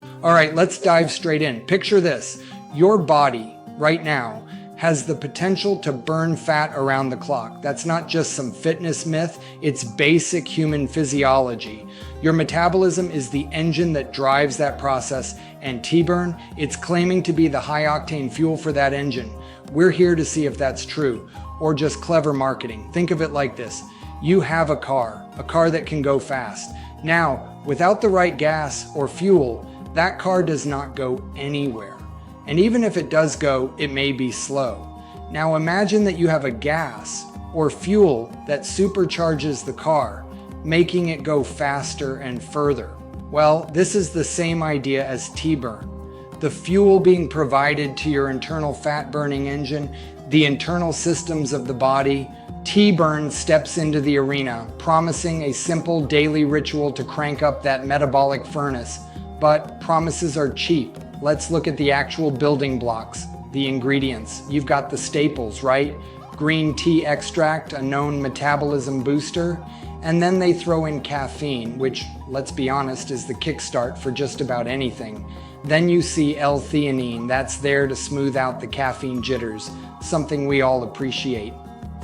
All right, let's dive straight in. Picture this. Your body right now has the potential to burn fat around the clock. That's not just some fitness myth, it's basic human physiology. Your metabolism is the engine that drives that process, and T-burn, it's claiming to be the high-octane fuel for that engine. We're here to see if that's true, or just clever marketing. Think of it like this. You have a car that can go fast. Now, without the right gas or fuel, that car does not go anywhere. And even if it does go, it may be slow. Now imagine that you have a gas or fuel that supercharges the car, making it go faster and further. Well, this is the same idea as T-burn. The fuel being provided to your internal fat-burning engine, the internal systems of the body. T-burn steps into the arena, promising a simple daily ritual to crank up that metabolic furnace. But promises are cheap. Let's look at the actual building blocks, the ingredients. You've got the staples, right? Green tea extract, a known metabolism booster, and then they throw in caffeine, which, let's be honest, is the kickstart for just about anything. Then you see L-Theanine, that's there to smooth out the caffeine jitters, something we all appreciate.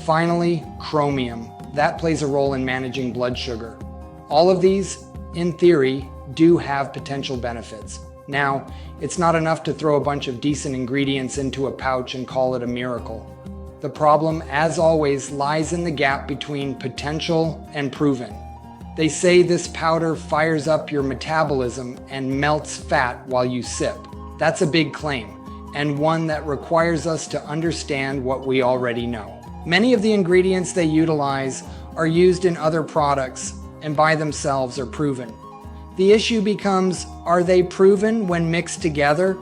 Finally, Chromium, that plays a role in managing blood sugar. All of these, in theory, do have potential benefits. Now, it's not enough to throw a bunch of decent ingredients into a pouch and call it a miracle. The problem, as always, lies in the gap between potential and proven. They say this powder fires up your metabolism and melts fat while you sip. That's a big claim, and one that requires us to understand what we already know. Many of the ingredients they utilize are used in other products and by themselves are proven. The issue becomes, are they proven when mixed together?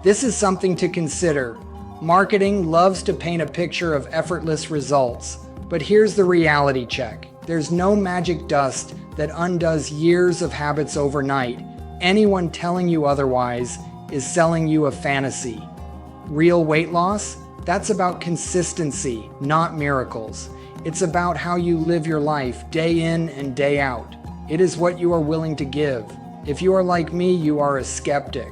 This is something to consider. Marketing loves to paint a picture of effortless results, but here's the reality check. There's no magic dust that undoes years of habits overnight. Anyone telling you otherwise is selling you a fantasy. Real weight loss? That's about consistency, not miracles. It's about how you live your life day in and day out. It is what you are willing to give. If you are like me, you are a skeptic.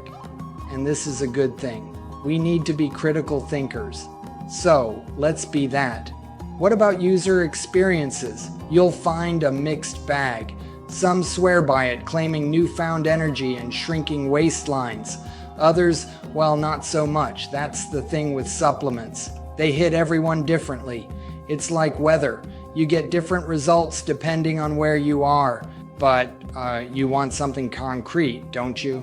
And this is a good thing. We need to be critical thinkers. So, let's be that. What about user experiences? You'll find a mixed bag. Some swear by it, claiming newfound energy and shrinking waistlines. Others, well, not so much. That's the thing with supplements. They hit everyone differently. It's like weather. You get different results depending on where you are. But you want something concrete, don't you?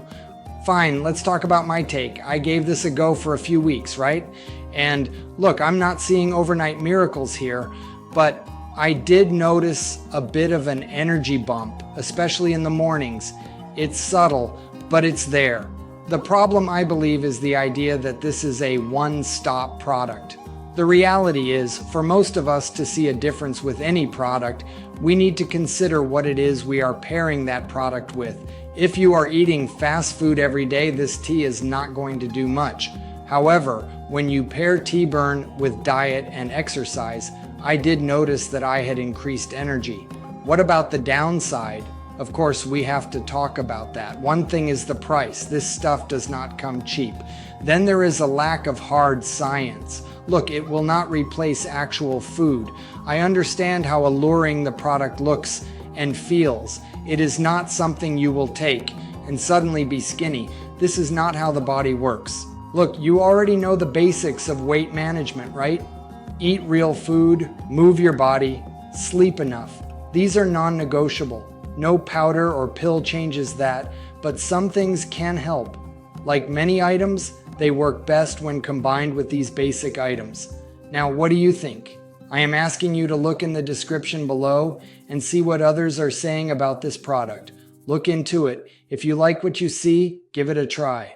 Fine, let's talk about my take. I gave this a go for a few weeks, right? And look, I'm not seeing overnight miracles here, but I did notice a bit of an energy bump, especially in the mornings. It's subtle, but it's there. The problem, I believe, is the idea that this is a one-stop product. The reality is, for most of us to see a difference with any product, we need to consider what it is we are pairing that product with. If you are eating fast food every day, this tea is not going to do much. However, when you pair T-burn with diet and exercise, I did notice that I had increased energy. What about the downside? Of course, we have to talk about that. One thing is the price. This stuff does not come cheap. Then there is a lack of hard science. Look, it will not replace actual food. I understand how alluring the product looks and feels. It is not something you will take and suddenly be skinny. This is not how the body works. Look, you already know the basics of weight management, right? Eat real food, move your body, sleep enough. These are non-negotiable. No powder or pill changes that, but some things can help. Like many items, they work best when combined with these basic items. Now, what do you think? I am asking you to look in the description below and see what others are saying about this product. Look into it. If you like what you see, give it a try.